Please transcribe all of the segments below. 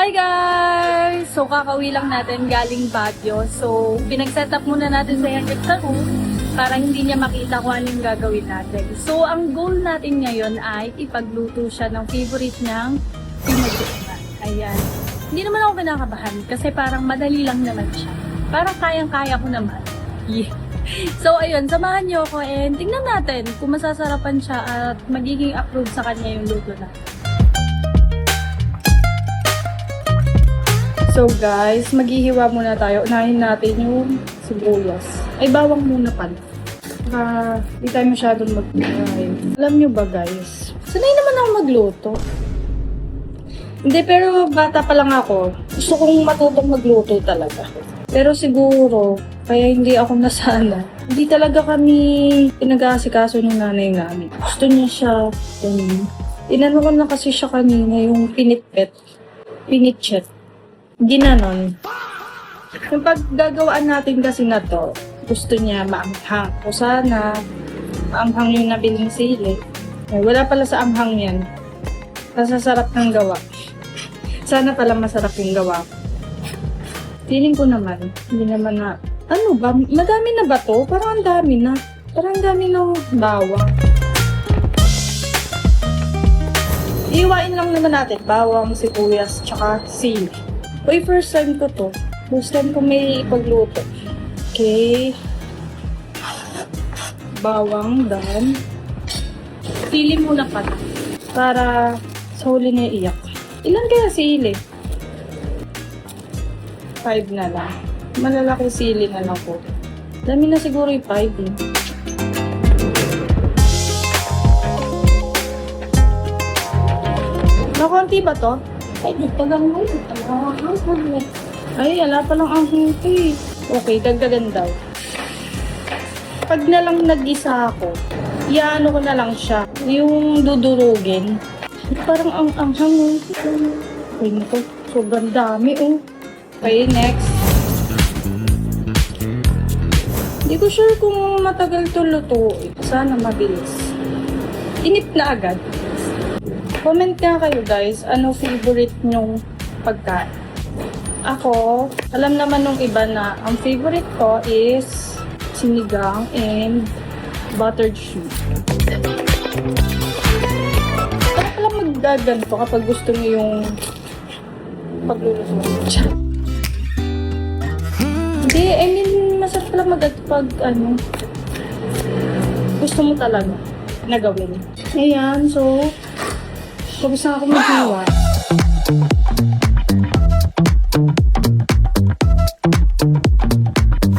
Hi guys! So kakauwi lang natin galing Baguio. So pinag-set up muna natin sa Henrik sa room para hindi niya makita kung anong gagawin natin. So ang goal natin ngayon ay ipagluto siya ng favorite ng pinaglutuan. Ayan. Hindi naman ako kinakabahan kasi parang madali lang naman siya. Parang kayang-kaya ko naman. Yeah. So ayun, samahan niyo ako and tingnan natin kung masasarapan siya at magiging approved sa kanya yung luto natin. So guys, maghihiwa muna tayo. Unahin natin yung sibuyas. Ay, bawang muna pala. Hindi tayo masyadong mag-try. Alam nyo ba guys, sanay naman ako magluto. Hindi, pero bata pa lang ako. Gusto kong matutong magluto talaga. Pero siguro, kaya hindi ako nasana. Hindi talaga kami pinag-aasikaso ng nanay namin. Gusto niya siya. Inano ko na kasi siya kanina yung pinitchet. Ginanon. Yung paggagawaan natin kasi na to, gusto niya maanghang. O sana, maanghang yung nabiling sili. Ay, wala pala sa anghang yan. Masasarap ng gawa. Sana pala masarap yung gawa. Feeling ko naman, hindi naman na, ano ba, madami na ba to? Parang ang dami na. Parang ang dami ng bawang. Iwain lang naman natin, bawang, sibuyas, tsaka sili. Uy, first time ko to. First time ko may ipagluto. Okay. Bawang, dan. Sili muna pala. Para sa huli na iyak. Ilan kaya sili? 5 na lang. Malalaki sili na lang po. Dami na siguro yung 5 eh. Nakunti ba to? Ay, dagdagan mo. Ay, ala pa lang ang hinti. Okay, dagdagan daw. Pag na lang nag-isa ako, iyaano ko na lang siya. Yung dudurugin. Parang ang anghang. Ay, nito. Sobrang dami, oh. Okay, next. Hindi ko sure kung matagal to lutuin. Sana mabilis. Inip na agad. Comment nga kayo guys, ano favorite nyong pagkain? Ako, alam naman nung iba na ang favorite ko is sinigang and buttered shrimp. Kaya pala magdaganto kapag gusto nyo yung pagluluto. Hindi, I mean, masarap pala pag ano, gusto mo talaga na gawin. Ayan, so, tapos na ako maghiwa.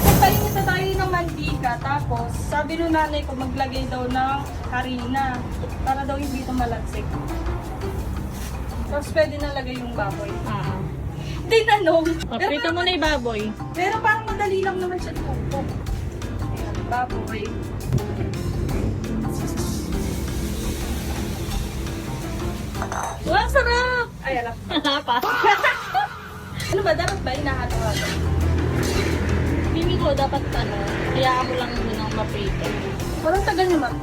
Nagpainit na tayo ng mantika. Tapos, sabi nung nanay ko maglagay daw ng harina. Para daw hindi ito malagsik. Tapos pwede nalagay yung baboy. Tinanong. Paprito mo na yung baboy. Pero parang madali lang naman siya tutok. Ayan, baboy. Wow, sarap! Ay, alam. Pa. Ano ba? Dapat ba inahalo-halo? Pili ko dapat hayaan mo lang munang maprito. Parang tagal naman.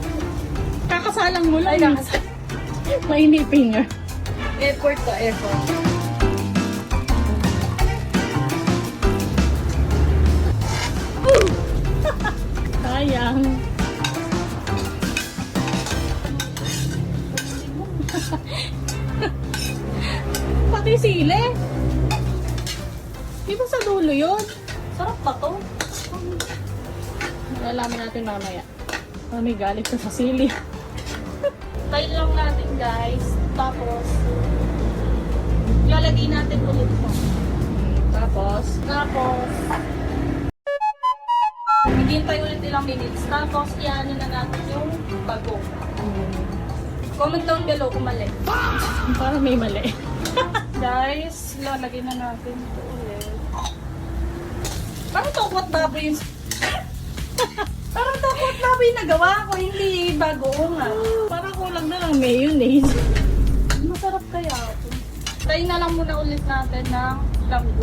Kakasalang mo lang. Ay, nakasal. Mainipin nga. Airport to airport. Sayang. Pati sili. Di ba sa dulo yun? Sarap pa to. Malalaman natin mamaya. May galit ka sa sili. Tayo lang natin guys. Tapos, lalagay natin ulit to. Tapos, Maghintay ulit ilang minutes. Tapos, iano na natin yung bago. Comment down below kung mali. parang may mali. Guys, lalagay na natin ito ulit. Parang tokwat baboy yung... Parang tokwat baboy na gawa ko, hindi bagoong nga. Parang kulang na lang mayonnaise. Masarap kaya ito. Tayo na lang muna ulit natin ng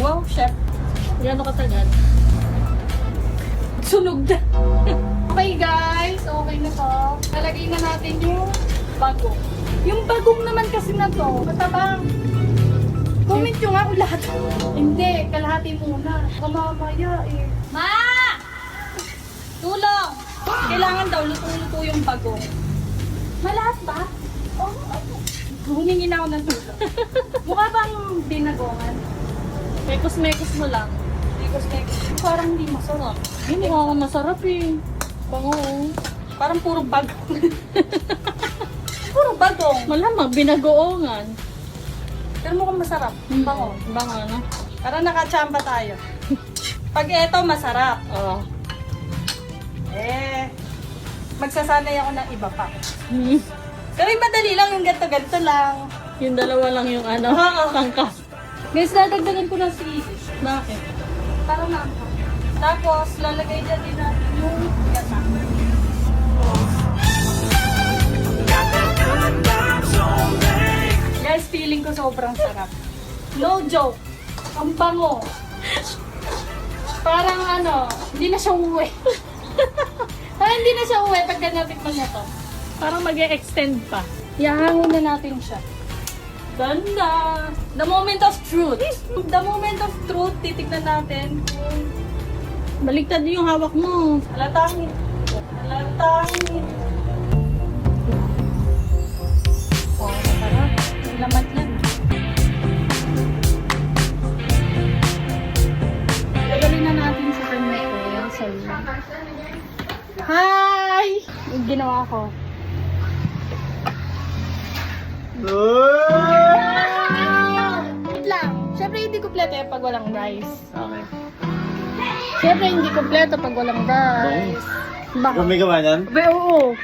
wow, chef. Gano'n katagal? Sunog na. Okay guys, okay na to. Lalagay na natin yung bagong. Yung bagong naman kasi na to, matabang. Comment nyo nga kung lahat. Hindi, kalahati muna. Kamamaya eh. Ma! Tulong! Kailangan daw luto-luto yung bagong. Malahat ba? Oo. Humingi na ako ng tulong. Mukha bang dinagongan? Mekos-mekos mo lang. Parang hindi masarap. Hindi ko masarap eh. Bango. Parang puro bagong. Puro bagong. Malamang, binagoongan. Pero mukhang masarap. Bango. Bango, no? Parang nakachamba tayo. Pag eto, masarap. Oo. Magsasanay ako ng iba pa. Pero yung madali lang, yung ganto-ganto lang. Yung dalawa lang yung ano, tangka. Guys, dadagdagan ko ng sili. Bakit? Para maangkap. Tapos, lalagay dyan din natin yung gata. Guys, feeling ko sobrang sarap. No joke. Ang bango. Parang ano, hindi na siya uwi. Parang hindi na siya uwi pag natikman niya to. Parang mag-e-extend pa. Iahangin na natin siya. Ganda! The moment of truth. The moment of truth, titignan natin kung Baliktad yung hawak mo. halatangin. Halatangin. Oh, masarap. May laman yan. Tagalin na natin sa kanya ko. Salma. Hi! Yung ginawa ko. Wait lang. Siyempre hindi kompleto yung pag walang rice. Okay. Siyempre hindi kompleto pag walang rice. Baka. Kung may gawa niyan? Oo.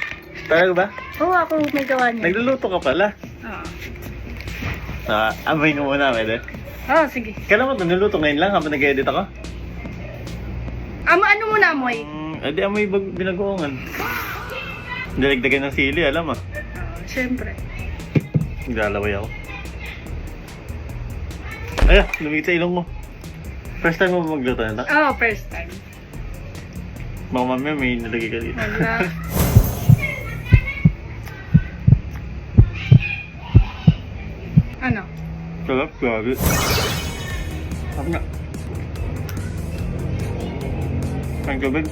Talaga ba? Oo, ako may gawa niya. Nagluluto ka pala. Amoy ko muna, pwede? Oo, sige. Kailan mo ito niluto ngayon lang habang nag-edit ako? Ano muna, Moy? Edi amoy binagoongan. Dalagdagan ng sili, alam ah. Siyempre. Naglalaway ako. Ay, lumikit sa ilong mo. First time mo magluto na ito? Oo, first time. Baka mamaya may nalagay ka dito. Wala. Ano? Sarap, grabe. Sarap nga. Ang tubig.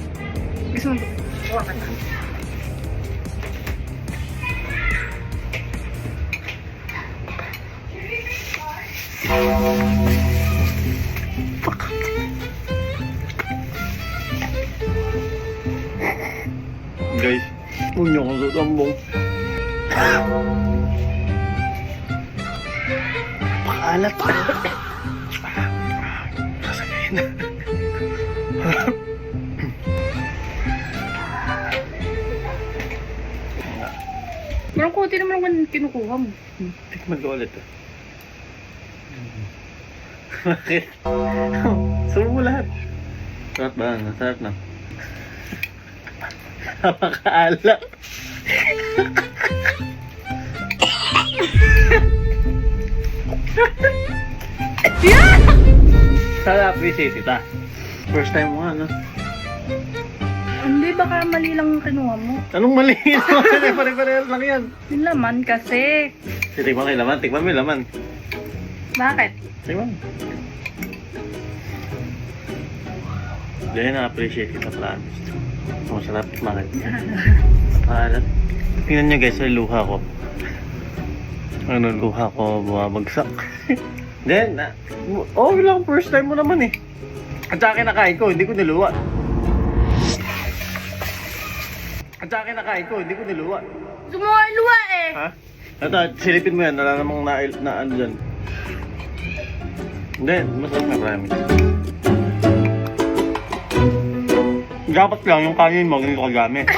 Gusto mo ba? Huwag ka na. Guys, huwag niyo akong tutambong. Pakalat. Sasagayin na. Parang konti naman ang kinukuha mo. Tikman ko ulit ah. Bakit? Sumo mo lahat. Sarap ba? Sarap na. Napakaalat. Sana appreciate kita. First time mo nga, no? Hindi, baka mali lang ang kinuha mo. Anong mali? Pare-parehas lang yan. Yung laman kasi. Tikman kayo laman. Tikman mo yung laman. Bakit? Tikman mo. Dahil na-appreciate kita, promise. Masarap. Bakit? Maalat. Tingnan nyo guys, yung luha ko. Ano, luha ko bumabagsak. Then, oh, lang first time mo naman eh. At sa akin nakain ko, hindi ko niluwa. At sa akin nakain ko, hindi ko niluwa. Sumuha eh. Ha? Ito, silipin mo yan, wala namang na ano dyan. Hindi, masarap na promise. Dapat lang yung kanin mo, ganito kagamit.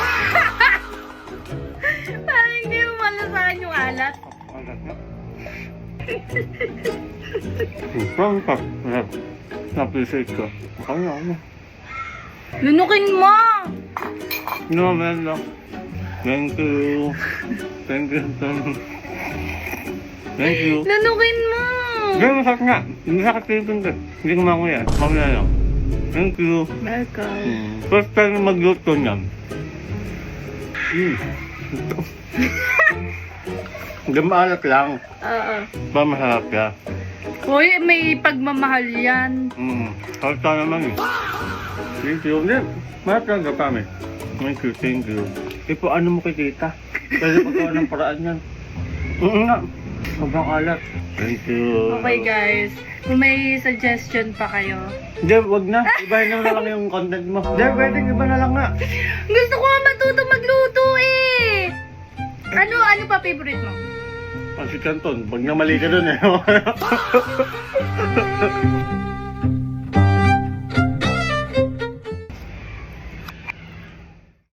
Parang hindi mo malasahan yung alat. Alat na. Parang pa. Na-appreciate ko. Kaya ano. Lunukin mo! No, man, no. Thank you. Thank you. Thank you. Lunukin mo! Gawin masakit nga. Hindi sakit pilipin ko. Hindi ko makuya. Makuya lang. Thank you. Welcome. First time magluto niyan. Hindi maalat lang. Oo. Ba masarap ka? Uy, may pagmamahal yan. Halta naman eh. Thank you. Hindi, mahal talaga kami. Thank you, thank you. Ipo, ano mo kay tita? Pwede pagkawa ng paraan yan. Nga. Sobrang alat. Thank you. Okay guys, kung may suggestion pa kayo. Hindi, wag na. Ibahin na lang yung content mo. Hindi, pwedeng iba na lang nga. Gusto ko nga matuto magluto eh! Ano pa favorite mo? Pansit Canton. Pag namali ka dun eh.